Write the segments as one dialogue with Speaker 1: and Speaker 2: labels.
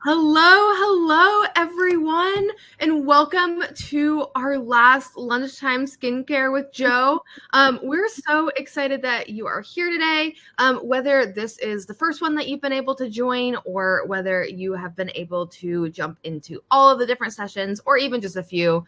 Speaker 1: Hello, everyone, and welcome to our last lunchtime skincare with Joe. We're so excited that you are here today. Whether this is the first one that you've been able to join, or whether you have been able to jump into all of the different sessions, or even just a few,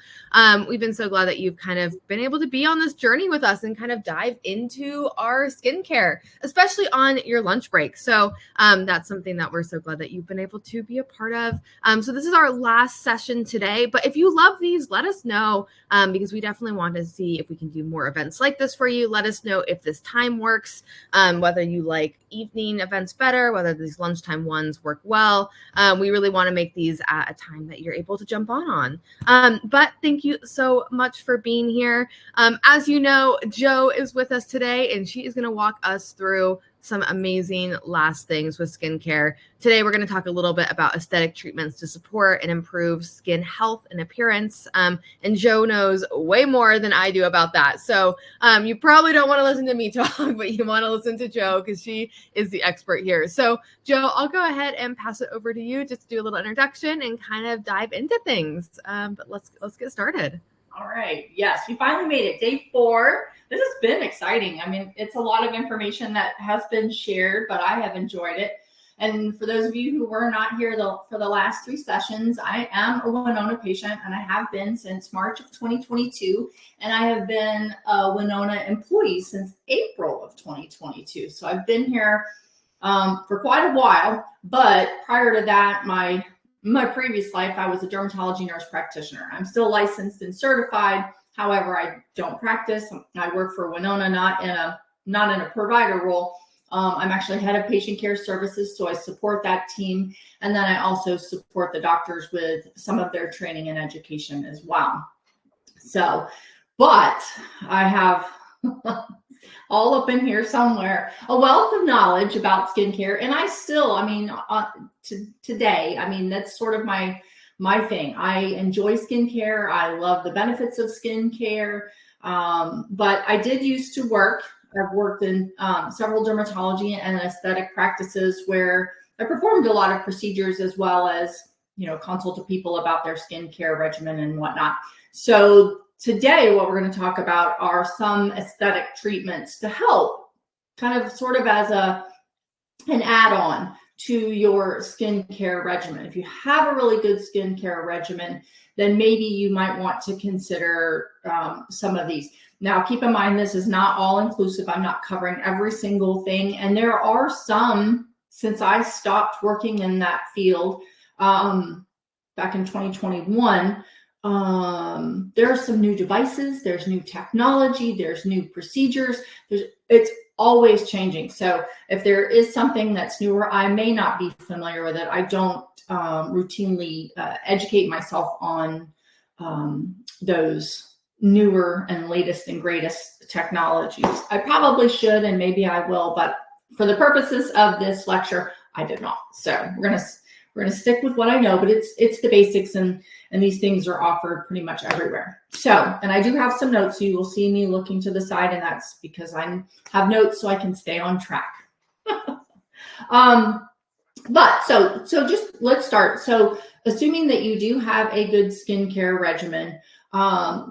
Speaker 1: we've been so glad that you've kind of been able to be on this journey with us and kind of dive into our skincare, especially on your lunch break. So that's something that we're so glad that you've been able to be a part of. So this is our last session today, but if you love these, let us know, because we definitely want to see if we can do more events like this for you. Let us know if this time works, whether you like evening events better, whether these lunchtime ones work well. We really want to make these at a time that you're able to jump on. But thank you so much for being here. As you know, Joe is with us today, and she is going to walk us through some amazing last things with skincare. Today, we're going to talk a little bit about aesthetic treatments to support and improve skin health and appearance. And Joe knows way more than I do about that. So you probably don't want to listen to me talk, but you want to listen to Joe because she is the expert here. So Joe, I'll go ahead and pass it over to you just to do a little introduction and kind of dive into things. But let's get started.
Speaker 2: All right. Yes, we finally made it. Day 4. This has been exciting. I mean, it's a lot of information that has been shared, but I have enjoyed it. And for those of you who were not here for the last 3 sessions, I am a Winona patient, and I have been since March of 2022. And I have been a Winona employee since April of 2022. So I've been here for quite a while. But prior to that, my previous life, I was a dermatology nurse practitioner. I'm still licensed and certified. However, I don't practice. I work for Winona, not in a provider role. I'm actually head of patient care services, so I support that team. And then I also support the doctors with some of their training and education as well. So, but I have all up in here somewhere, a wealth of knowledge about skincare. And I still, today, that's sort of my thing. I enjoy skincare. I love the benefits of skincare. But I did used to work. I've worked in several dermatology and aesthetic practices where I performed a lot of procedures as well as, consult to people about their skincare regimen and whatnot. So today, what we're going to talk about are some aesthetic treatments to help kind of sort of as an add-on to your skincare regimen. If you have a really good skincare regimen, then maybe you might want to consider some of these. Now, keep in mind, this is not all inclusive. I'm not covering every single thing. And there are some, since I stopped working in that field back in 2021, there are some new devices, there's new technology, there's new procedures, it's always changing. So if there is something that's newer, I may not be familiar with it. I don't routinely educate myself on those newer and latest and greatest technologies. I probably should, and maybe I will, but for the purposes of this lecture, I did not. So we're gonna stick with what I know, but it's the basics, and these things are offered pretty much everywhere. So, and I do have some notes, so you will see me looking to the side, and that's because I have notes so I can stay on track. But so just let's start. So assuming that you do have a good skincare regimen,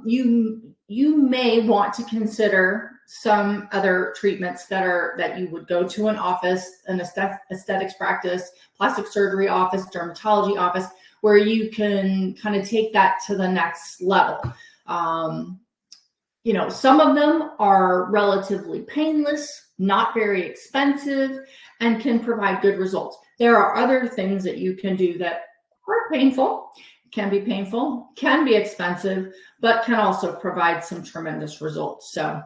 Speaker 2: you may want to consider some other treatments that you would go to an office, an aesthetics practice, plastic surgery office, dermatology office, where you can kind of take that to the next level. Some of them are relatively painless, not very expensive, and can provide good results. There are other things that you can do that are painful, can be expensive, but can also provide some tremendous results. So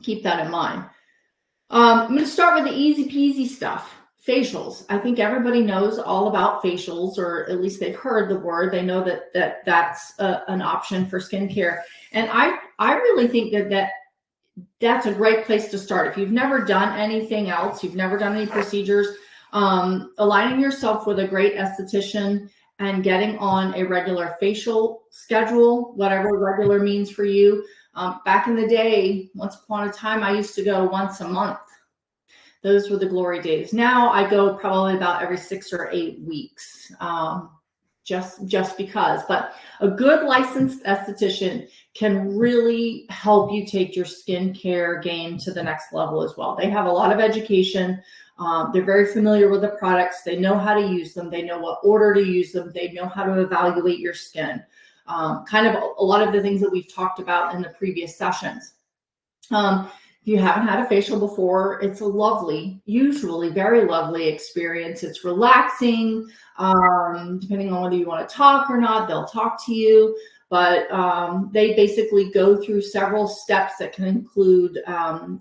Speaker 2: keep that in mind. I'm going to start with the easy peasy stuff. Facials. I think everybody knows all about facials, or at least they've heard the word. They know that's an option for skincare. And I really think that's a great place to start. If you've never done anything else, you've never done any procedures, aligning yourself with a great esthetician and getting on a regular facial schedule, whatever regular means for you. Back in the day, once upon a time, I used to go once a month. Those were the glory days. Now I go probably about every 6 or 8 weeks, just because. But a good licensed esthetician can really help you take your skincare game to the next level as well. They have a lot of education. They're very familiar with the products. They know how to use them. They know what order to use them. They know how to evaluate your skin. Kind of a lot of the things that we've talked about in the previous sessions. If you haven't had a facial before, it's a lovely, usually very lovely experience. It's relaxing. Depending on whether you want to talk or not, they'll talk to you. But they basically go through several steps that can include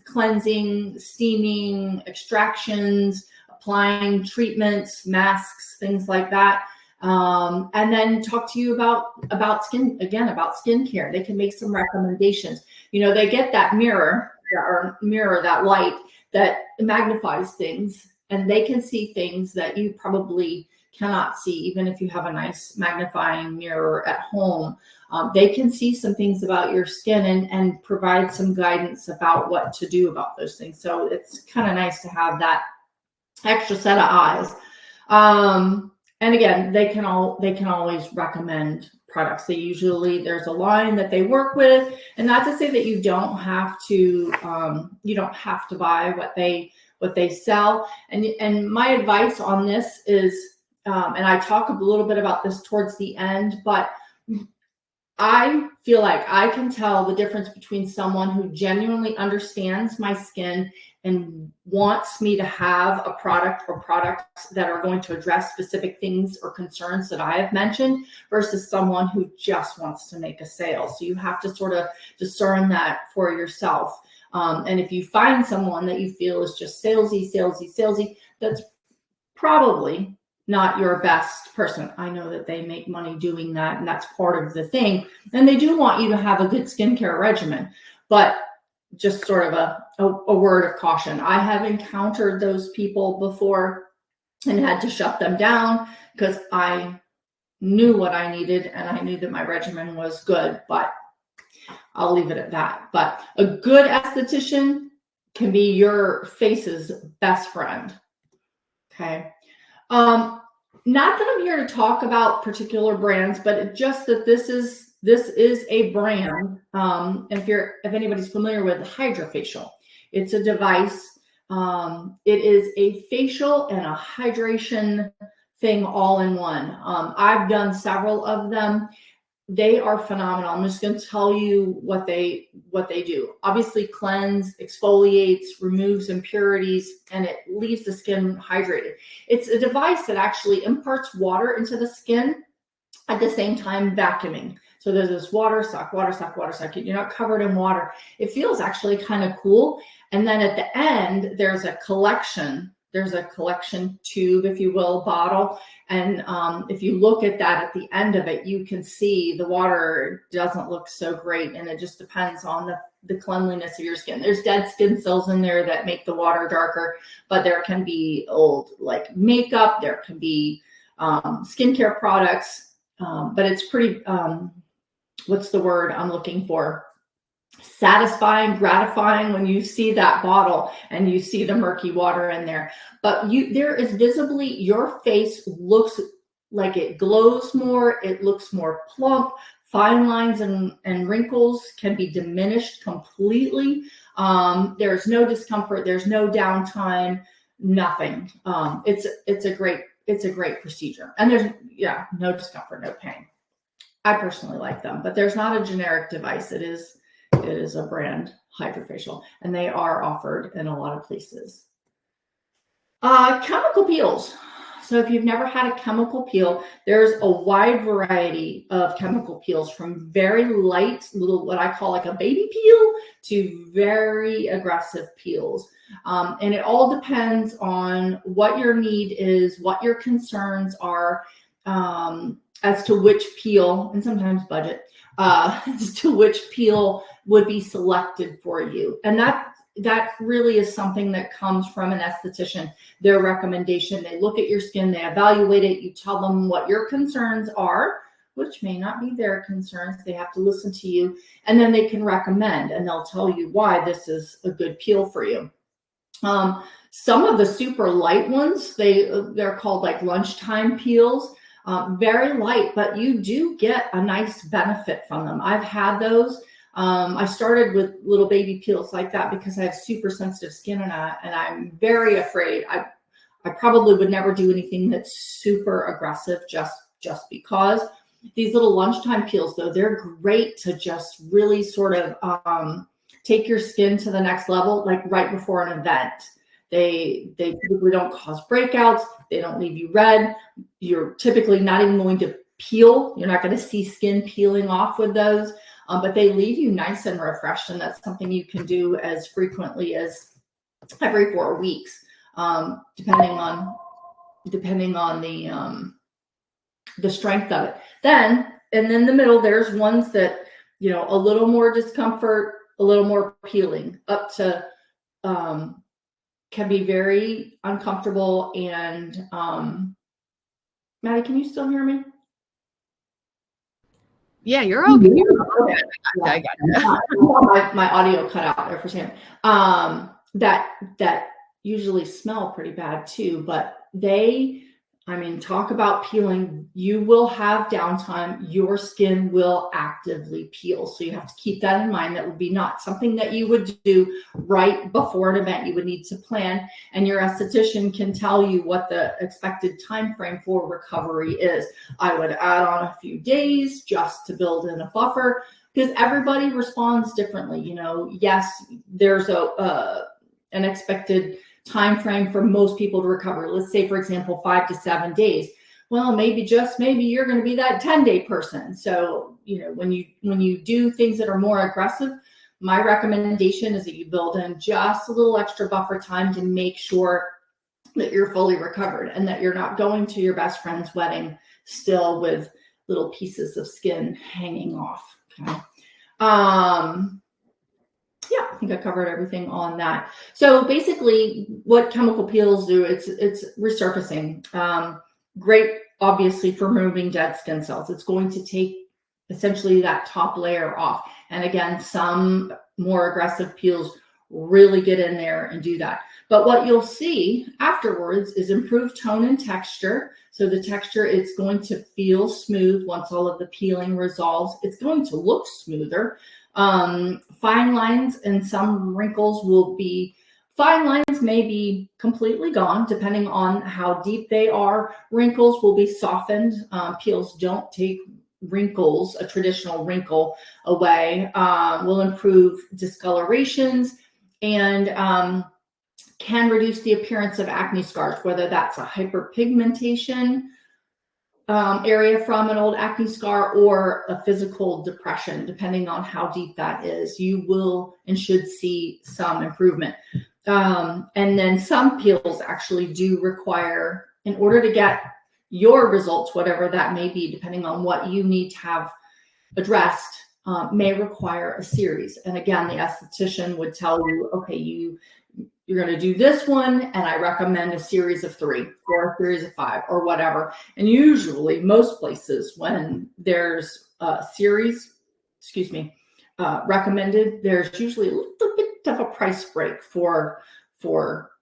Speaker 2: cleansing, steaming, extractions, applying treatments, masks, things like that. And then talk to you about skincare. They can make some recommendations. You know, they get that mirror, that light that magnifies things, and they can see things that you probably cannot see, even if you have a nice magnifying mirror at home. They can see some things about your skin and provide some guidance about what to do about those things. So it's kind of nice to have that extra set of eyes. And again, they can always recommend products. There's a line that they work with, and not to say that you don't have to buy what they sell. And my advice on this is, and I talk a little bit about this towards the end, but I feel like I can tell the difference between someone who genuinely understands my skin and wants me to have a product or products that are going to address specific things or concerns that I have mentioned versus someone who just wants to make a sale. So you have to sort of discern that for yourself. And if you find someone that you feel is just salesy, that's probably not your best person. I know that they make money doing that, and that's part of the thing. And they do want you to have a good skincare regimen, but just sort of a word of caution. I have encountered those people before and had to shut them down because I knew what I needed and I knew that my regimen was good, but I'll leave it at that. But a good esthetician can be your face's best friend. Okay. Not that I'm here to talk about particular brands, but just that this is a brand. And if anybody's familiar with Hydrofacial, it's a device. It is a facial and a hydration thing all in one. I've done several of them. They are phenomenal. I'm just going to tell you what they do. Obviously, cleanse, exfoliates, removes impurities, and it leaves the skin hydrated. It's a device that actually imparts water into the skin at the same time vacuuming. So there's this water suck. You're not covered in water. It feels actually kind of cool. And then at the end, there's a collection tube, if you will, bottle. And if you look at that at the end of it, you can see the water doesn't look so great. And it just depends on the cleanliness of your skin. There's dead skin cells in there that make the water darker, but there can be old like makeup, there can be skincare products, but it's pretty, what's the word I'm looking for? Satisfying, gratifying when you see that bottle and you see the murky water in there. But there is visibly, your face looks like it glows more, it looks more plump, fine lines and wrinkles can be diminished completely. There's no discomfort, there's no downtime, nothing. It's a great procedure. And there's no discomfort, no pain. I personally like them, but there's not a generic device. It is a brand, Hydrofacial, and they are offered in a lot of places. Chemical peels. So if you've never had a chemical peel, there's a wide variety of chemical peels, from very light, little, what I call like a baby peel, to very aggressive peels. And it all depends on what your need is, what your concerns are, as to which peel, and sometimes budget, as to which peel would be selected for you. And that really is something that comes from an esthetician, their recommendation. They look at your skin, they evaluate it, you tell them what your concerns are, which may not be their concerns. They have to listen to you, and then they can recommend, and they'll tell you why this is a good peel for you. Some of the super light ones, they're called like lunchtime peels. Very light, but you do get a nice benefit from them. I've had those. I started with little baby peels like that because I have super sensitive skin, and I'm very afraid. I probably would never do anything that's super aggressive just because. These little lunchtime peels, though, they're great to just really sort of take your skin to the next level, like right before an event. They typically don't cause breakouts. They don't leave you red. You're typically not even going to peel. You're not going to see skin peeling off with those, but they leave you nice and refreshed, and that's something you can do as frequently as every 4 weeks, depending on the strength of it. And then the middle, there's ones that, you know, a little more discomfort, a little more peeling, up to can be very uncomfortable. And Maddie, can you still hear me?
Speaker 1: Yeah, you're okay.
Speaker 2: Okay. I got it. My audio cut out there for a second. That usually smell pretty bad too, but talk about peeling. You will have downtime. Your skin will actively peel. So you have to keep that in mind. That would be not something that you would do right before an event. You would need to plan, and your esthetician can tell you what the expected time frame for recovery is. I would add on a few days just to build in a buffer, because everybody responds differently. You know, yes, there's an expected time frame for most people to recover. Let's say, for example, 5 to 7 days. Well, maybe you're going to be that 10-day person. So, you know, when you do things that are more aggressive, my recommendation is that you build in just a little extra buffer time to make sure that you're fully recovered and that you're not going to your best friend's wedding still with little pieces of skin hanging off. Okay. Yeah, I think I covered everything on that. So basically, what chemical peels do, it's resurfacing. Great, obviously, for removing dead skin cells. It's going to take essentially that top layer off. And again, some more aggressive peels really get in there and do that. But what you'll see afterwards is improved tone and texture. So the texture, it's going to feel smooth once all of the peeling resolves. It's going to look smoother. Fine lines and some wrinkles will be, fine lines may be completely gone depending on how deep they are. Wrinkles will be softened. Peels don't take wrinkles, a traditional wrinkle, away. Will improve discolorations and can reduce the appearance of acne scars, whether that's a hyperpigmentation area from an old acne scar or a physical depression, depending on how deep that is. You will and should see some improvement. And then some peels actually do require, in order to get your results, whatever that may be, depending on what you need to have addressed, may require a series. And again, the esthetician would tell you, okay, you're going to do this one, and I recommend a series of 3 or a series of 5 or whatever. And usually, most places, when there's a series, recommended, there's usually a little bit of a price break for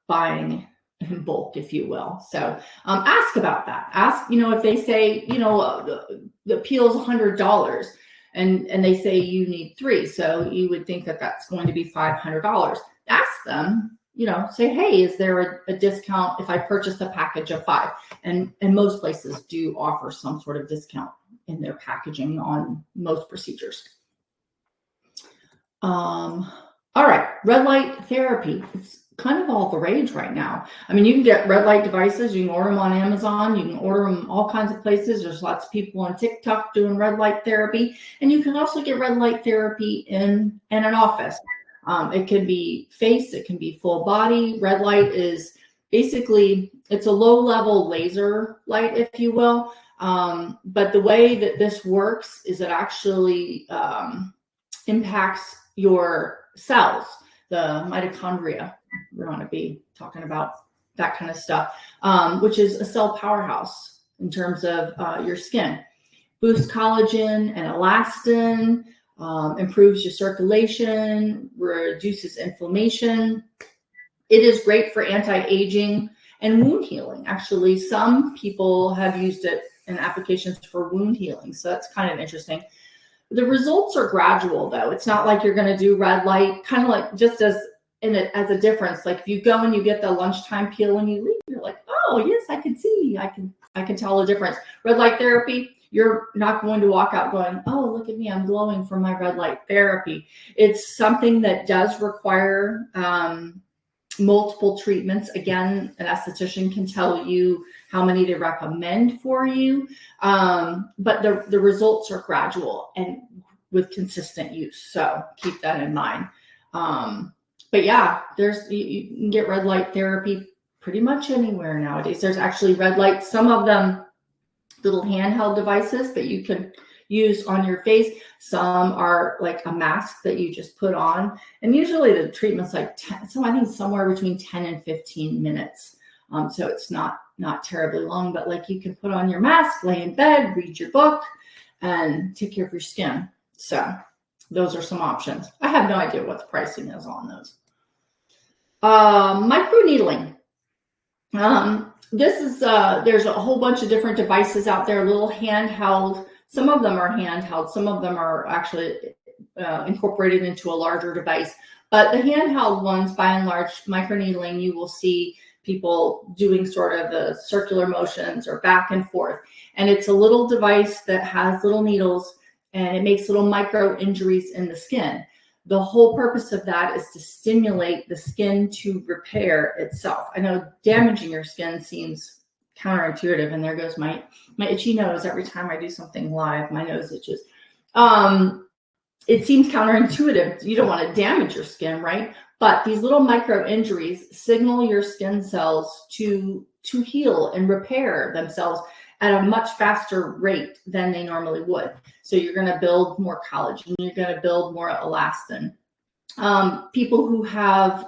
Speaker 2: buying in bulk, if you will. So ask about that. Ask, you know, if they say, you know, the peel's $100 and they say you need 3, so you would think that that's going to be $500. Ask them, you know, say, hey, is there a discount if I purchase a package of 5? And most places do offer some sort of discount in their packaging on most procedures. All right, red light therapy. It's kind of all the rage right now. I mean, you can get red light devices. You can order them on Amazon. You can order them all kinds of places. There's lots of people on TikTok doing red light therapy. And you can also get red light therapy in an office. It can be face, it can be full body. Red light is basically, it's a low level laser light, if you will. But the way that this works is it actually impacts your cells, the mitochondria. We want to be talking about that kind of stuff, which is a cell powerhouse in terms of your skin. Boosts collagen and elastin, improves your circulation, reduces inflammation. It is great for anti-aging and wound healing. Actually, some people have used it in applications for wound healing. So that's kind of interesting. The results are gradual though. It's not like you're going to do red light, kind of like just as as a difference. Like if you go and you get the lunchtime peel and you leave, you're like, oh yes, I can see, I can tell the difference. Red light therapy, you're not going to walk out going, oh, look at me, I'm glowing from my red light therapy. It's something that does require multiple treatments. Again, an esthetician can tell you how many they recommend for you, but the results are gradual and with consistent use. So keep that in mind. But yeah, you can get red light therapy pretty much anywhere nowadays. There's actually red light, some of them little handheld devices that you can use on your face. Some are like a mask that you just put on. And usually the treatment's like 10, so I think somewhere between 10 and 15 minutes. So it's not terribly long, but like you can put on your mask, lay in bed, read your book, and take care of your skin. So those are some options. I have no idea what the pricing is on those. Microneedling. This is, there's a whole bunch of different devices out there, little handheld. Some of them are handheld. Some of them are actually incorporated into a larger device. But the handheld ones, by and large, microneedling, you will see people doing sort of the circular motions or back and forth. And it's a little device that has little needles and it makes little micro injuries in the skin. The whole purpose of that is to stimulate the skin to repair itself. I know damaging your skin seems counterintuitive, and there goes my itchy nose every time I do something live. My nose itches. It seems counterintuitive. You don't want to damage your skin, right? But these little micro injuries signal your skin cells to heal and repair themselves at a much faster rate than they normally would. So you're going to build more collagen, you're going to build more elastin. People who have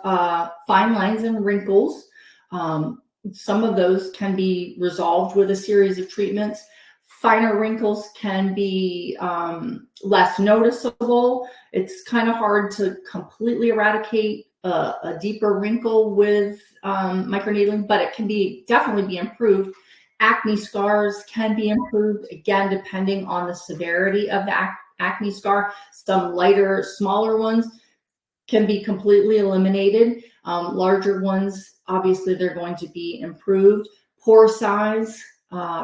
Speaker 2: fine lines and wrinkles, some of those can be resolved with a series of treatments. Finer wrinkles can be less noticeable. It's kind of hard to completely eradicate a deeper wrinkle with microneedling, but it can definitely be improved. Acne scars can be improved, again, depending on the severity of the acne scar. Some lighter, smaller ones can be completely eliminated. Larger ones, obviously, they're going to be improved. Pore size,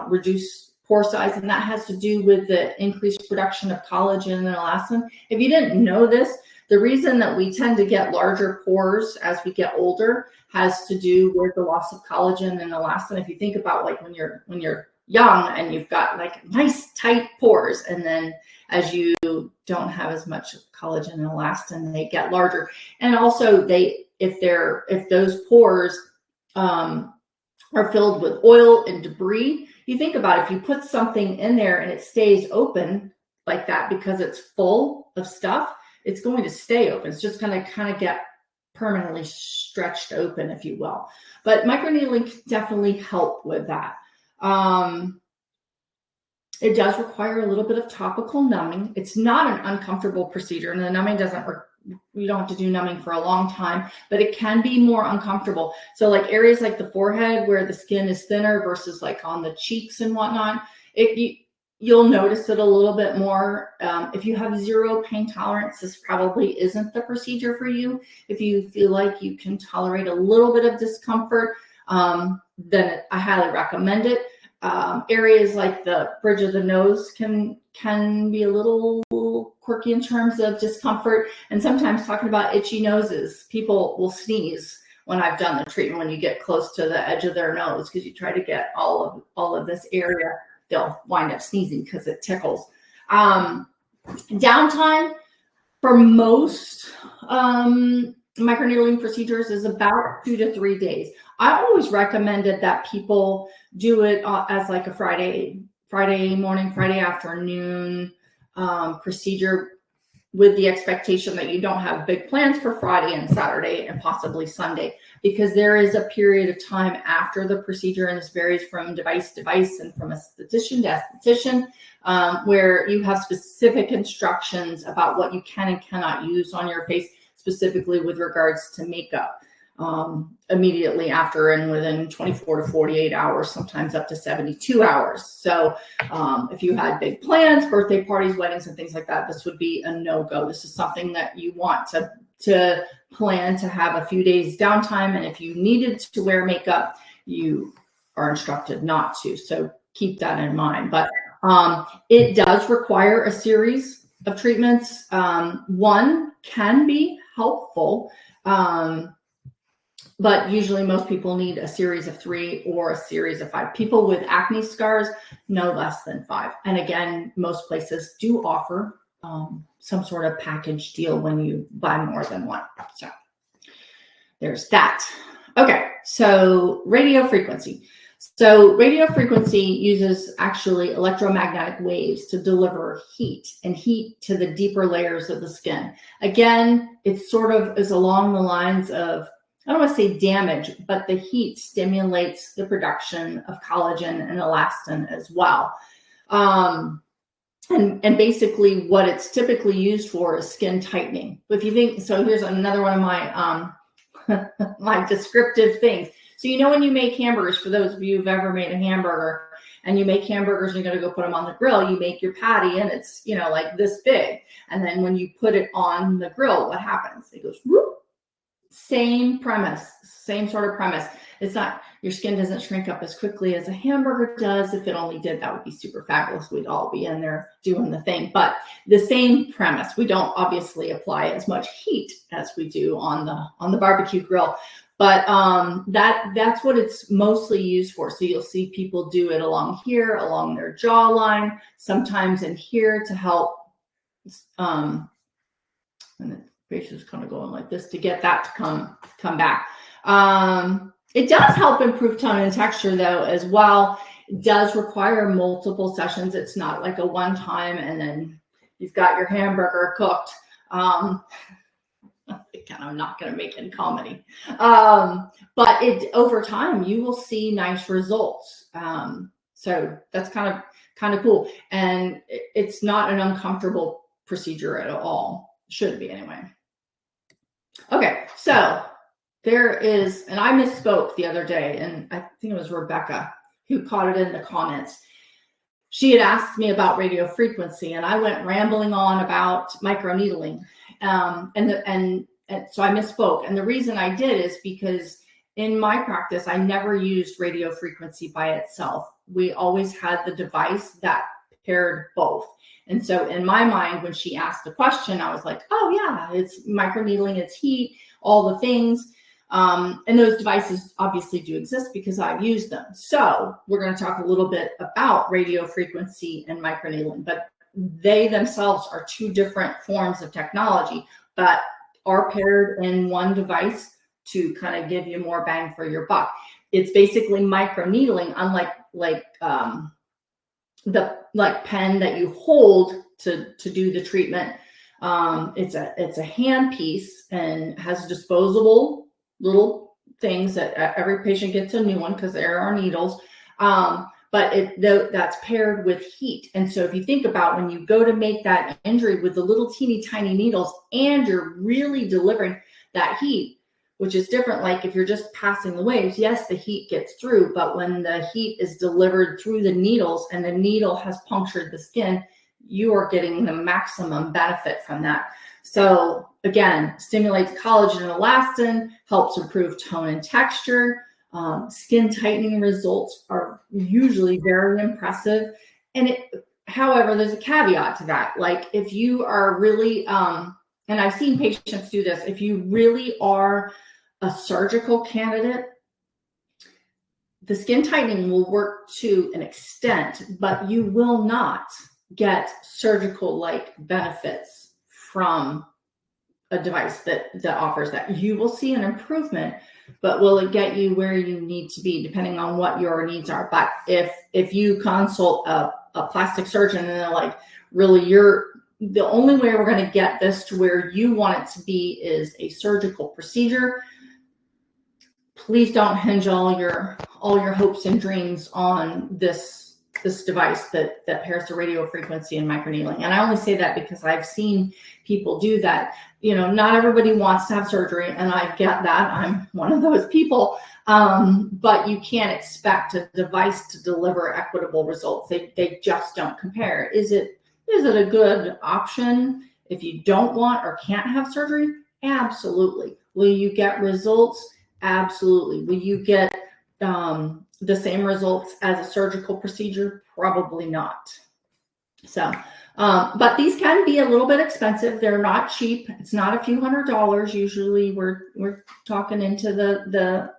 Speaker 2: reduce pore size, and that has to do with the increased production of collagen and elastin. If you didn't know this, the reason that we tend to get larger pores as we get older has to do with the loss of collagen and elastin. If you think about like when you're young and you've got like nice tight pores, and then as you don't have as much collagen and elastin, they get larger. And also if those pores are filled with oil and debris, you think about it, if you put something in there and it stays open like that because it's full of stuff, it's going to stay open. It's just going to kind of get permanently stretched open, if you will. But microneedling can definitely help with that. It does require a little bit of topical numbing. It's not an uncomfortable procedure, and the numbing you don't have to do numbing for a long time, but it can be more uncomfortable. So like areas like the forehead where the skin is thinner versus like on the cheeks and whatnot, you'll notice it a little bit more. If you have zero pain tolerance, this probably isn't the procedure for you. If you feel like you can tolerate a little bit of discomfort, then I highly recommend it. Areas like the bridge of the nose can be a little quirky in terms of discomfort. And sometimes talking about itchy noses, people will sneeze when I've done the treatment, when you get close to the edge of their nose, because you try to get all of this area, they'll wind up sneezing because it tickles. Downtime for most microneedling procedures is about 2 to 3 days. I always recommended that people do it as like a Friday morning, Friday afternoon procedure, with the expectation that you don't have big plans for Friday and Saturday and possibly Sunday, because there is a period of time after the procedure, and this varies from device to device and from esthetician to esthetician, where you have specific instructions about what you can and cannot use on your face, specifically with regards to makeup. immediately after, and within 24 to 48 hours, sometimes up to 72 hours. So if you had big plans, birthday parties, weddings, and things like that, this would be a no-go. This is something that you want to plan to have a few days downtime. And if you needed to wear makeup, you are instructed not to. So keep that in mind. But it does require a series of treatments. One can be helpful. But usually most people need a series of 3 or a series of 5. People with acne scars, no less than 5. And again, most places do offer some sort of package deal when you buy more than one. So there's that. Okay, so radio frequency. So radio frequency uses actually electromagnetic waves to deliver heat to the deeper layers of the skin. Again, it sort of is along the lines of, I don't want to say damage, but the heat stimulates the production of collagen and elastin as well. And basically what it's typically used for is skin tightening. If you think, so here's another one of my my descriptive things. So you know when you make hamburgers, for those of you who've ever made a hamburger, and you make hamburgers and you're going to go put them on the grill, you make your patty and it's, you know, like this big. And then when you put it on the grill, what happens? It goes whoop. Same premise, same sort of premise. It's not, your skin doesn't shrink up as quickly as a hamburger does. If it only did, that would be super fabulous. We'd all be in there doing the thing. But the same premise. We don't obviously apply as much heat as we do on the barbecue grill. But that's what it's mostly used for. So you'll see people do it along here, along their jawline, sometimes in here to help. And the face is kind of going like this to get that to come back. It does help improve tone and texture though as well. It does require multiple sessions. It's not like a one time and then you've got your hamburger cooked. Again, I'm not going to make any comedy. But over time, you will see nice results. So that's kind of cool. And it's not an uncomfortable procedure at all. Should be anyway. Okay, so there is, and I misspoke the other day, and I think it was Rebecca who caught it in the comments. She had asked me about radio frequency, and I went rambling on about microneedling. And so I misspoke. And the reason I did is because in my practice, I never used radio frequency by itself. We always had the device that paired both. And so in my mind, when she asked the question, I was like, oh yeah, it's microneedling, it's heat, all the things. And those devices obviously do exist because I've used them. So we're going to talk a little bit about radio frequency and microneedling, but they themselves are two different forms of technology, but are paired in one device to kind of give you more bang for your buck. It's basically microneedling, unlike the pen that you hold to do the treatment. It's a hand piece and has disposable little things that every patient gets a new one because there are needles. But that's paired with heat. And so if you think about when you go to make that injury with the little teeny tiny needles and you're really delivering that heat, which is different. Like if you're just passing the waves, yes, the heat gets through, but when the heat is delivered through the needles and the needle has punctured the skin, you are getting the maximum benefit from that. So again, stimulates collagen and elastin, helps improve tone and texture. Skin tightening results are usually very impressive. And however, there's a caveat to that. Like if you are really, and I've seen patients do this, if you really are a surgical candidate, the skin tightening will work to an extent, but you will not get surgical-like benefits from a device that offers that. You will see an improvement, but will it get you where you need to be depending on what your needs are? But if you consult a plastic surgeon and they're like, really, the only way we're going to get this to where you want it to be is a surgical procedure, please don't hinge all your hopes and dreams on this this device that pairs to radio frequency and microneedling. And I only say that because I've seen people do that. Not everybody wants to have surgery, and I get that. I'm one of those people. But you can't expect a device to deliver equitable results. They just don't compare. Is it a good option if you don't want or can't have surgery? Absolutely. Will you get results? Absolutely. Will you get the same results as a surgical procedure? Probably not. So, but these can be a little bit expensive. They're not cheap. It's not a few $100s. Usually we're talking into the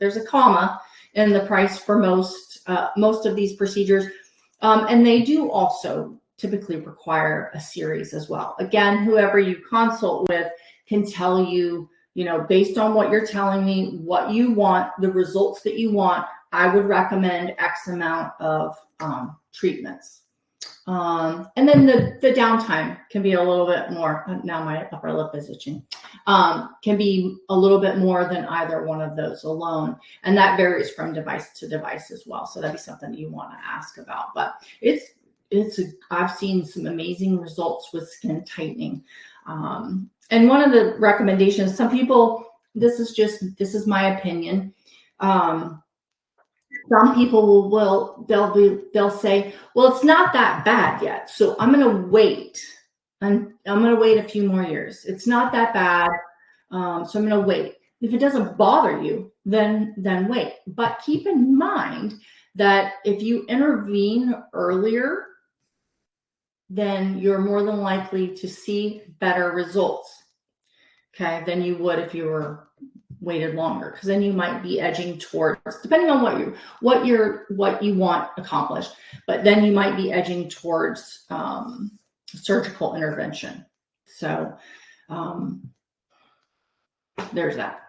Speaker 2: there's a comma in the price for most of these procedures. And they do also typically require a series as well. Again, whoever you consult with can tell you, based on what you're telling me, what you want, the results that you want, I would recommend X amount of treatments. And then the downtime can be a little bit more. Now my upper lip is itching. Can be a little bit more than either one of those alone. And that varies from device to device as well. So that'd be something you want to ask about. But I've seen some amazing results with skin tightening. And one of the recommendations, some people, this is my opinion. Some people they'll say, well, it's not that bad yet, so I'm going to wait. I'm going to wait a few more years. It's not that bad, so I'm going to wait. If it doesn't bother you, then wait. But keep in mind that if you intervene earlier, then you're more than likely to see better results, okay, than you would if you were waited longer, because then you might be edging towards, depending on what you want accomplished, but then you might be edging towards surgical intervention. So there's that.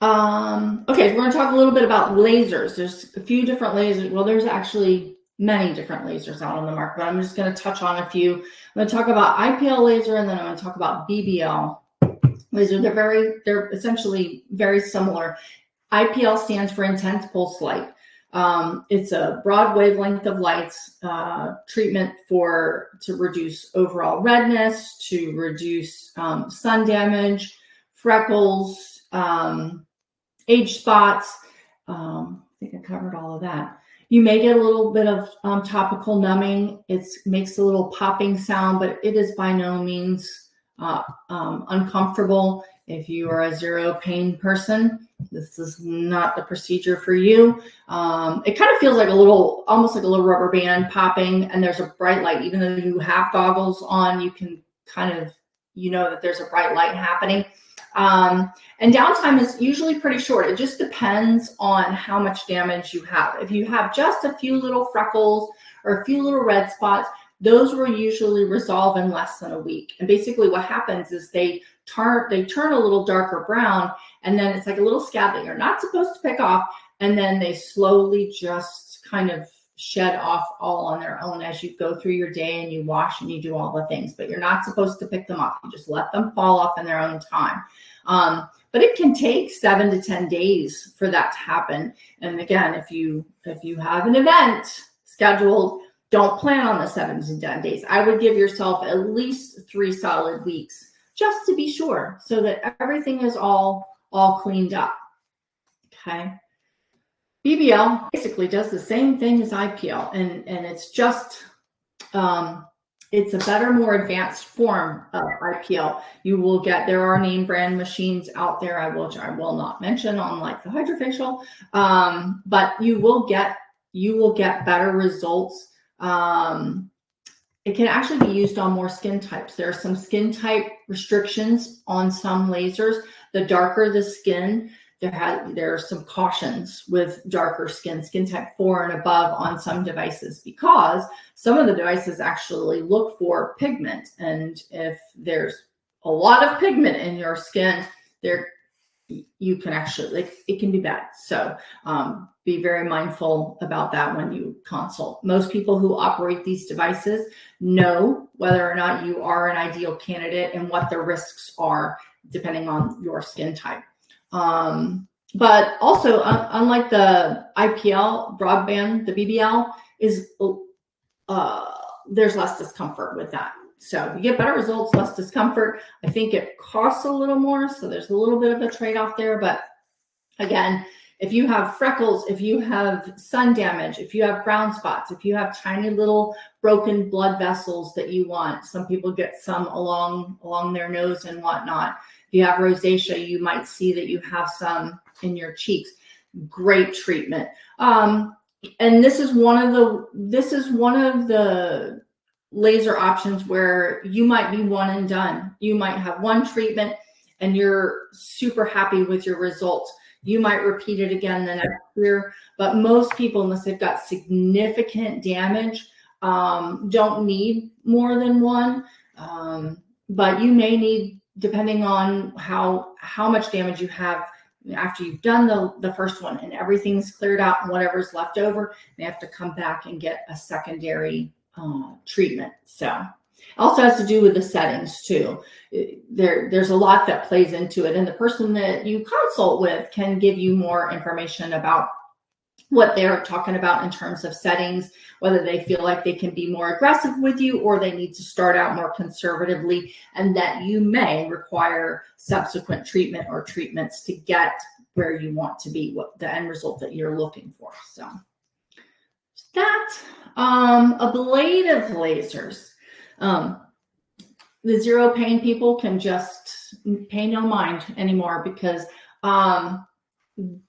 Speaker 2: Okay, so we're going to talk a little bit about lasers. There's a few different lasers. Well, there's actually many different lasers out on the market, but I'm just going to touch on a few. I'm going to talk about IPL laser, and then I'm going to talk about BBL laser. They're essentially very similar. IPL stands for intense pulse light. It's a broad wavelength of lights treatment to reduce overall redness, to reduce sun damage, freckles, age spots. I think I covered all of that. You may get a little bit of topical numbing. It makes a little popping sound, but it is by no means uncomfortable. If you are a zero pain person, this is not the procedure for you. It kind of feels like almost like a little rubber band popping, and there's a bright light. Even though you have goggles on, you can kind of, that there's a bright light happening. And downtime is usually pretty short. It just depends on how much damage you have. If you have just a few little freckles or a few little red spots, those will usually resolve in less than a week. And basically what happens is they turn a little darker brown, and then it's like a little scab that you're not supposed to pick off, and then they slowly just kind of shed off all on their own as you go through your day and you wash and you do all the things, but you're not supposed to pick them off. You just let them fall off in their own time. But it can take 7 to 10 days for that to happen. And again, if you have an event scheduled, don't plan on the 7 to 10 days. I would give yourself at least 3 solid weeks just to be sure, so that everything is all cleaned up. Okay. BBL basically does the same thing as IPL, and it's just it's a better, more advanced form of IPL. There are name brand machines out there, which I will not mention, on like the hydrofacial, but you will get better results. It can actually be used on more skin types. There are some skin type restrictions on some lasers. The darker the skin, there are some cautions with darker skin type 4 and above on some devices, because some of the devices actually look for pigment. And if there's a lot of pigment in your skin, you can actually, it can be bad. So be very mindful about that when you consult. Most people who operate these devices know whether or not you are an ideal candidate and what the risks are depending on your skin type. But also, unlike the IPL broadband, the BBL is there's less discomfort with that. So you get better results, less discomfort. I think it costs a little more, so there's a little bit of a trade-off there. But again, if you have freckles, if you have sun damage, if you have brown spots, if you have tiny little broken blood vessels that you want, some people get some along their nose and whatnot. If you have rosacea, you might see that you have some in your cheeks. Great treatment. And this is one of the laser options where you might be one and done. You might have one treatment and you're super happy with your results. You might repeat it again the next year, but most people, unless they've got significant damage, don't need more than one. But you may need, depending on how much damage you have, after you've done the first one and everything's cleared out and whatever's left over, they have to come back and get a secondary treatment. So it also has to do with the settings too. There's a lot that plays into it, and the person that you consult with can give you more information about what they're talking about in terms of settings, whether they feel like they can be more aggressive with you or they need to start out more conservatively, and that you may require subsequent treatment or treatments to get where you want to be, what the end result that you're looking for. So that ablative lasers, the zero pain people can just pay no mind anymore because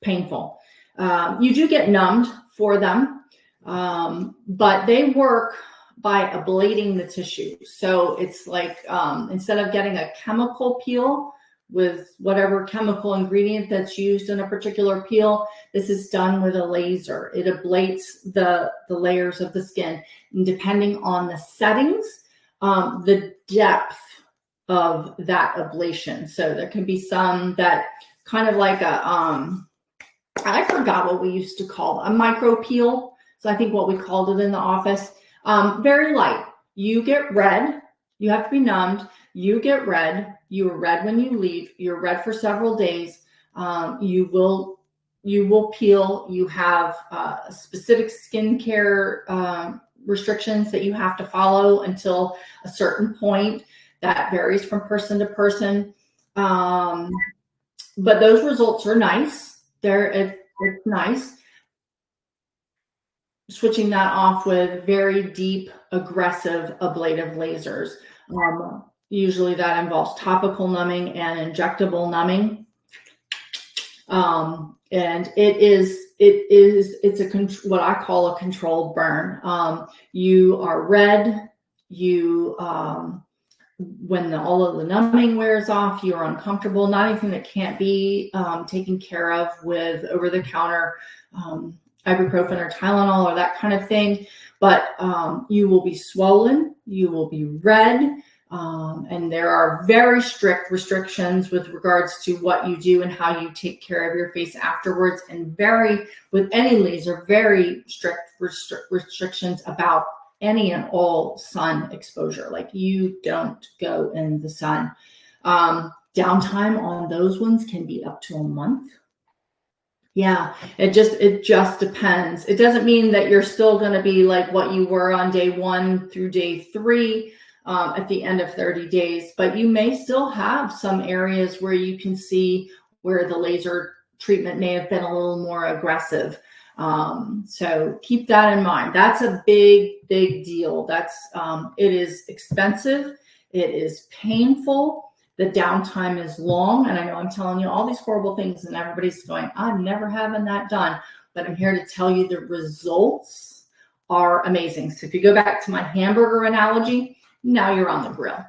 Speaker 2: painful. You do get numbed for them, but they work by ablating the tissue. So it's like instead of getting a chemical peel with whatever chemical ingredient that's used in a particular peel, this is done with a laser. It ablates the layers of the skin. And depending on the settings, the depth of that ablation. So there can be some that kind of like I forgot what we used to call a micro peel. So I think what we called it in the office. Very light. You get red. You have to be numbed. You get red. You are red when you leave. You're red for several days. You will peel. You have specific skincare restrictions that you have to follow until a certain point. That varies from person to person. But those results are nice. It's nice. Switching that off with very deep, aggressive ablative lasers. Usually that involves topical numbing and injectable numbing. And it's what I call a controlled burn. You are red. When all of the numbing wears off, you're uncomfortable. Not anything that can't be taken care of with over-the-counter ibuprofen or Tylenol or that kind of thing. But you will be swollen. You will be red. And there are very strict restrictions with regards to what you do and how you take care of your face afterwards. And with any laser, very strict restrictions about any and all sun exposure. Like you don't go in the sun. Downtime on those ones can be up to a month. Yeah, it just depends. It doesn't mean that you're still going to be like what you were on day 1 through day 3 at the end of 30 days, but you may still have some areas where you can see where the laser treatment may have been a little more aggressive. So keep that in mind. That's a big deal. It is expensive. It is painful. The downtime is long. And I know I'm telling you all these horrible things and everybody's going, I'm never having that done. But I'm here to tell you the results are amazing. So if you go back to my hamburger analogy, now you're on the grill.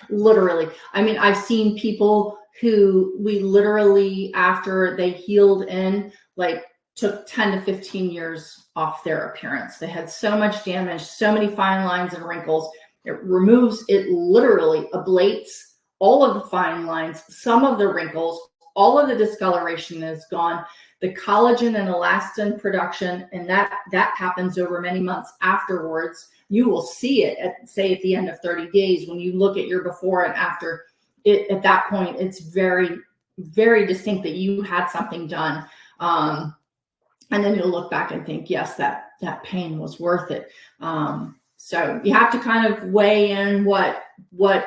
Speaker 2: Literally. I mean, I've seen people who we literally, after they healed in, like took 10 to 15 years off their appearance. They had so much damage, so many fine lines and wrinkles. It literally ablates all of the fine lines, some of the wrinkles, all of the discoloration is gone. The collagen and elastin production, and that happens over many months afterwards. You will see it at the end of 30 days when you look at your before and after. At that point, it's very, very distinct that you had something done. And then you'll look back and think, yes, that that pain was worth it. So you have to kind of weigh in what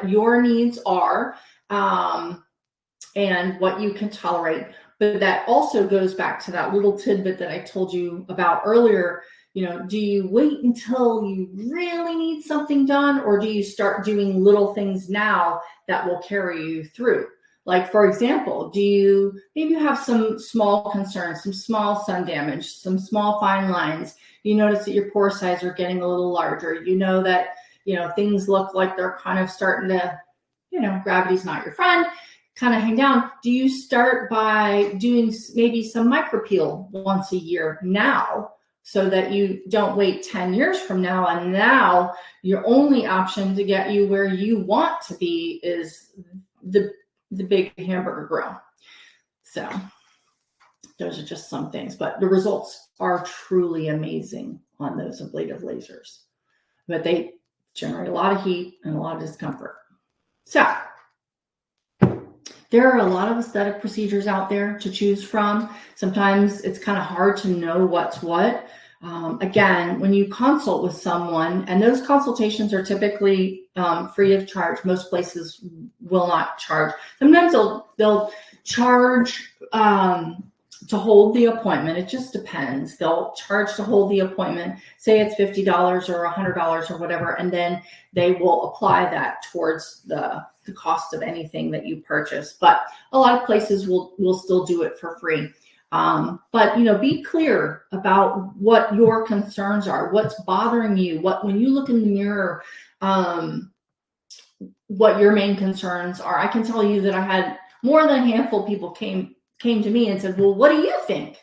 Speaker 2: your needs are, and what you can tolerate. But that also goes back to that little tidbit that I told you about earlier. Do you wait until you really need something done, or do you start doing little things now that will carry you through? Like, for example, do you maybe have some small concerns, some small sun damage, some small fine lines? You notice that your pore size are getting a little larger. You know that, things look like they're kind of starting to, gravity's not your friend, kind of hang down. Do you start by doing maybe some micropeel once a year now, so that you don't wait 10 years from now, and now your only option to get you where you want to be is the big hamburger grill? So those are just some things, but the results are truly amazing on those ablative lasers, but they generate a lot of heat and a lot of discomfort. So there are a lot of aesthetic procedures out there to choose from. Sometimes it's kind of hard to know what's what. Again, when you consult with someone, and those consultations are typically free of charge. Most places will not charge. Sometimes they'll charge to hold the appointment. It just depends. They'll charge to hold the appointment. Say it's $50 or $100 or whatever, and then they will apply that towards the cost of anything that you purchase. But a lot of places will still do it for free. But be clear about what your concerns are, what's bothering you, when you look in the mirror, what your main concerns are. I can tell you that I had more than a handful of people came to me and said, well, what do you think?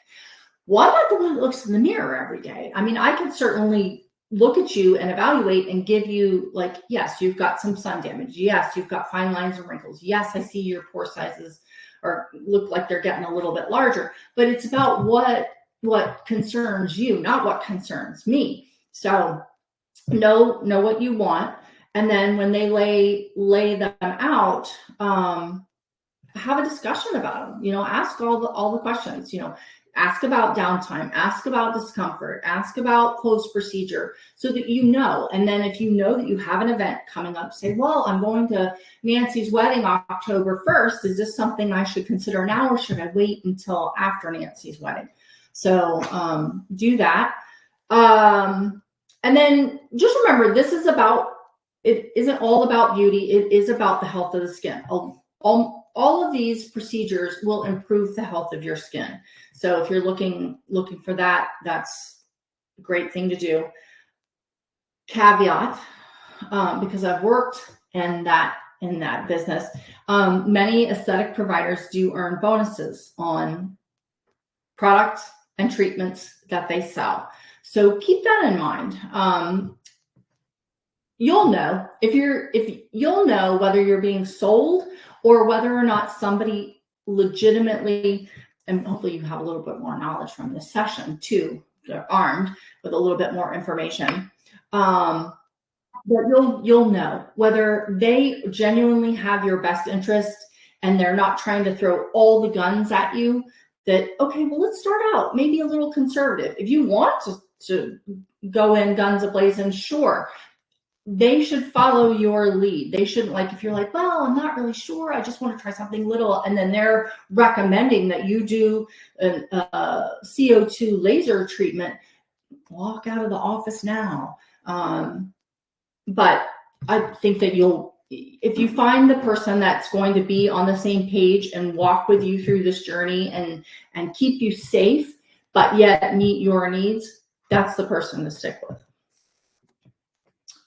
Speaker 2: Well, I'm not the one that looks in the mirror every day. I mean, I could certainly look at you and evaluate and give you, like, yes, you've got some sun damage. Yes, you've got fine lines and wrinkles. Yes, I see your pore sizes or look like they're getting a little bit larger, but it's about what concerns you, not what concerns me. So know what you want. And then when they lay them out, have a discussion about them, ask all the questions, ask about downtime, ask about discomfort, ask about post-procedure, so that and then if you know that you have an event coming up, say, well, I'm going to Nancy's wedding October 1st. Is this something I should consider now, or should I wait until after Nancy's wedding? So do that. And then just remember, it isn't all about beauty. It is about the health of the skin. All of these procedures will improve the health of your skin. So if you're looking for that, that's a great thing to do. Caveat, because I've worked in that business, many aesthetic providers do earn bonuses on products and treatments that they sell. So keep that in mind. You'll know you'll know whether you're being sold or whether or not somebody legitimately, and hopefully you have a little bit more knowledge from this session too, they're armed with a little bit more information. But you'll know whether they genuinely have your best interest and they're not trying to throw all the guns at you. That, okay, well, let's start out maybe a little conservative. If you want to go in guns a-blazing, sure. They should follow your lead. They shouldn't, like, if you're like, well, I'm not really sure, I just want to try something little, and then they're recommending that you do a CO2 laser treatment, walk out of the office now. But I think that if you find the person that's going to be on the same page and walk with you through this journey and keep you safe, but yet meet your needs, that's the person to stick with.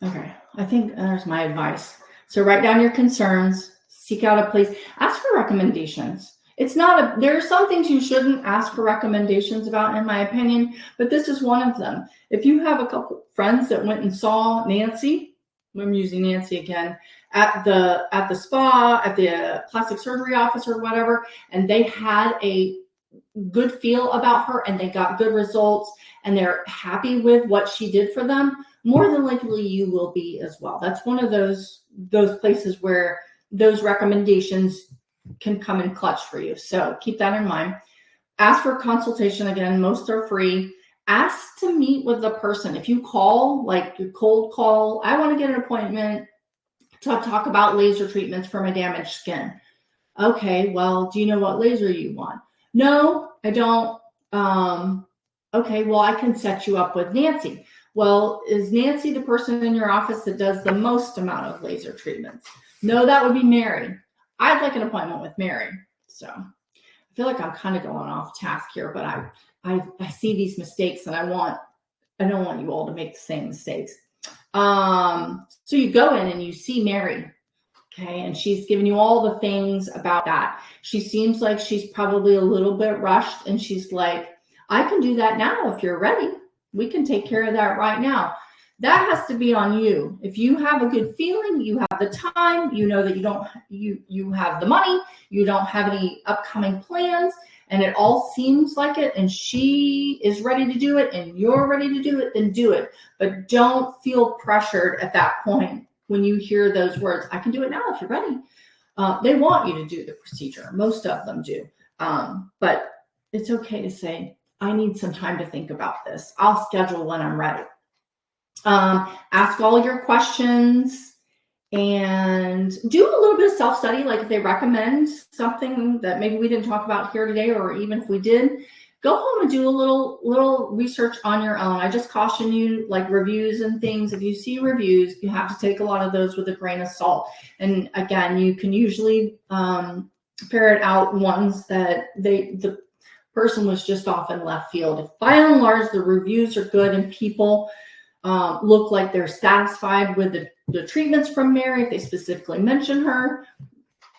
Speaker 2: Okay, I think there's my advice. So write down your concerns, seek out a place, ask for recommendations. There are some things you shouldn't ask for recommendations about, in my opinion, but this is one of them. If you have a couple friends that went and saw Nancy, I'm using Nancy again, at the spa, at the plastic surgery office or whatever, and they had a good feel about her and they got good results and they're happy with what she did for them, more than likely you will be as well. That's one of those places where those recommendations can come in clutch for you. So keep that in mind. Ask for a consultation. Again, most are free. ask to meet with the person. If you call, like you cold call, I want to get an appointment to talk about laser treatments for my damaged skin. Okay, well, do you know what laser you want? No, I don't. Okay, well, I can set you up with Nancy. Well, is Nancy the person in your office that does the most amount of laser treatments? No, that would be Mary. I'd like an appointment with Mary. So I feel like I'm kind of going off task here, but I see these mistakes and I don't want you all to make the same mistakes. So you go in and you see Mary. Okay, and she's giving you all the things about that. She seems like she's probably a little bit rushed, and she's like, I can do that now if you're ready. We can take care of that right now. That has to be on you. If you have a good feeling, you have the time, you know that you have the money, you don't have any upcoming plans, and it all seems like it, and she is ready to do it, and you're ready to do it, then do it. But don't feel pressured at that point. When you hear those words, I can do it now if you're ready. They want you to do the procedure. Most of them do. But it's okay to say, I need some time to think about this. I'll schedule when I'm ready. Ask all your questions and do a little bit of self-study. Like if they recommend something that maybe we didn't talk about here today, or even if we did, go home and do a little research on your own. I just caution you, like reviews and things. If you see reviews, you have to take a lot of those with a grain of salt. And again, you can usually ferret out ones that the person was just off in left field. If by and large the reviews are good and people look like they're satisfied with the treatments from Mary, if they specifically mention her,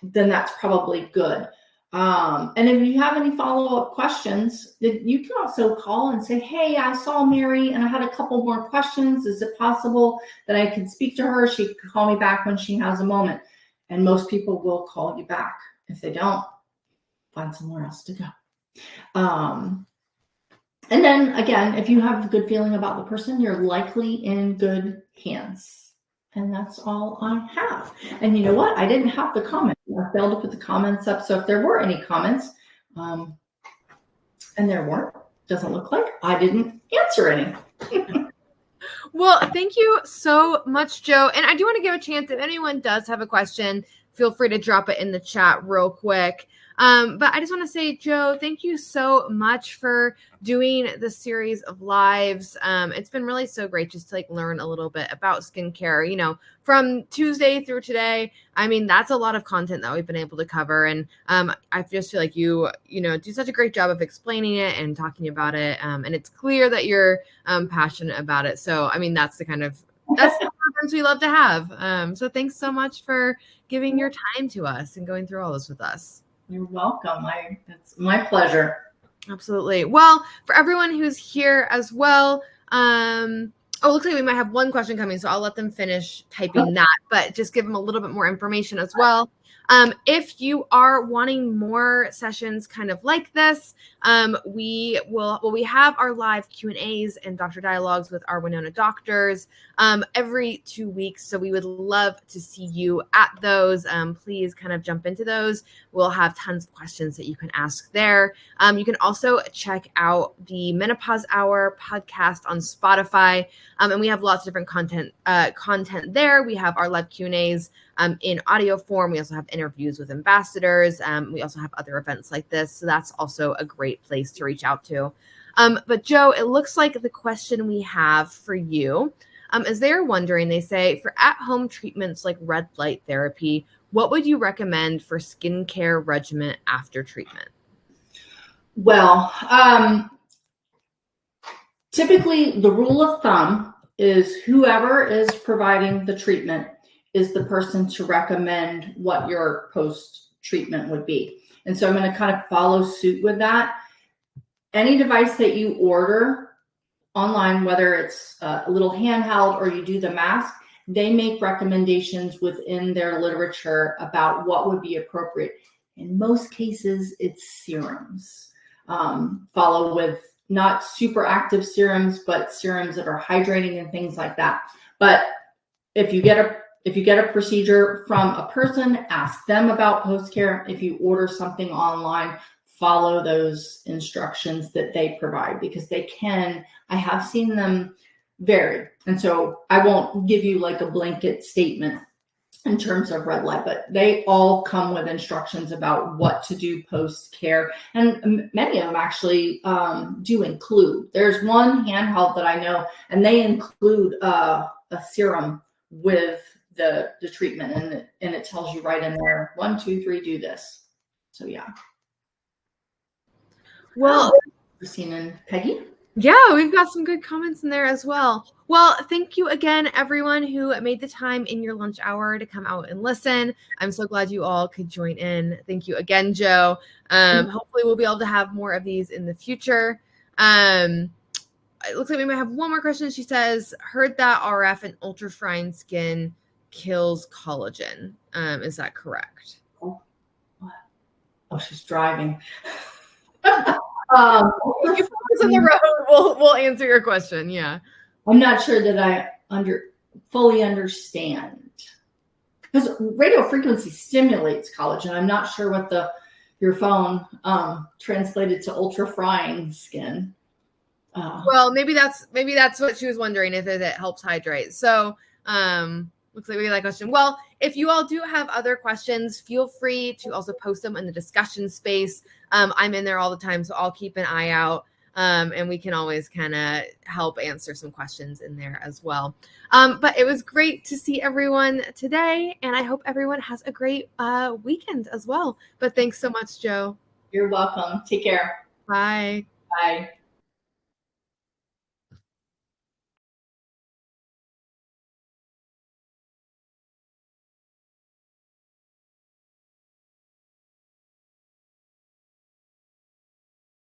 Speaker 2: then that's probably good. And if you have any follow-up questions, you can also call and say, hey, I saw Mary and I had a couple more questions. Is it possible that I can speak to her? She could call me back when she has a moment. And most people will call you back. If they don't, find somewhere else to go. And then again, if you have a good feeling about the person, you're likely in good hands. And that's all I have. And you know what? I didn't have the comments. I failed to put the comments up. So if there were any comments, and there weren't, doesn't look like, I didn't answer any.
Speaker 1: Well, thank you so much, Joe. And I do want to give a chance, if anyone does have a question, feel free to drop it in the chat real quick. But I just want to say, Joe, thank you so much for doing this series of lives. It's been really so great just to like learn a little bit about skincare, you know, from Tuesday through today. I mean, that's a lot of content that we've been able to cover. And I just feel like you know, do such a great job of explaining it and talking about it. And it's clear that you're passionate about it. So, I mean, that's the conference we love to have. So thanks so much for giving your time to us and going through all this with us.
Speaker 2: You're welcome. It's my pleasure.
Speaker 1: Absolutely. Well, for everyone who's here as well, it looks like we might have one question coming, so I'll let them finish typing that, but just give them a little bit more information as well. If you are wanting more sessions kind of like this, we have our live Q&As and doctor dialogues with our Winona doctors every 2 weeks. So we would love to see you at those. Please kind of jump into those. We'll have tons of questions that you can ask there. You can also check out the Menopause Hour podcast on Spotify. And we have lots of different content there. We have our live Q&As in audio form. We also have interviews with ambassadors. We also have other events like this. So that's also a great place to reach out to. But Joe, it looks like the question we have for you is they're wondering, they say, for at-home treatments like red light therapy, what would you recommend for skincare regimen after treatment?
Speaker 2: Well, typically the rule of thumb is whoever is providing the treatment is the person to recommend what your post-treatment would be. And so I'm going to kind of follow suit with that. Any device that you order online, whether it's a little handheld or you do the mask, they make recommendations within their literature about what would be appropriate. In most cases, it's serums. Follow with not super active serums, but serums that are hydrating and things like that. But if you get a procedure from a person, ask them about post-care. If you order something online, follow those instructions that they provide, because I have seen them vary. And so I won't give you like a blanket statement in terms of red light, but they all come with instructions about what to do post care. And many of them actually do include. There's one handheld that I know, and they include a serum with the treatment, and it tells you right in there, 1, 2, 3, do this. So yeah.
Speaker 1: Well,
Speaker 2: Christine and Peggy.
Speaker 1: Yeah, we've got some good comments in there as well. Well, thank you again, everyone who made the time in your lunch hour to come out and listen. I'm so glad you all could join in. Thank you again, Joe. Hopefully we'll be able to have more of these in the future. It looks like we might have one more question. She says, heard that RF and ultrafine skin kills collagen. Is that correct?
Speaker 2: Oh, what? Oh, she's driving.
Speaker 1: If you focus on the road, we'll answer your question. Yeah.
Speaker 2: I'm not sure that I fully understand, because radio frequency stimulates collagen. I'm not sure what your phone translated to ultrafine skin.
Speaker 1: Well, maybe that's what she was wondering, if it helps hydrate. So looks like we get that question. Well, if you all do have other questions, feel free to also post them in the discussion space. I'm in there all the time, so I'll keep an eye out. And we can always kind of help answer some questions in there as well. But it was great to see everyone today, and I hope everyone has a great weekend as well. But thanks so much, Joe.
Speaker 2: You're welcome. Take care.
Speaker 1: Bye.
Speaker 2: Bye.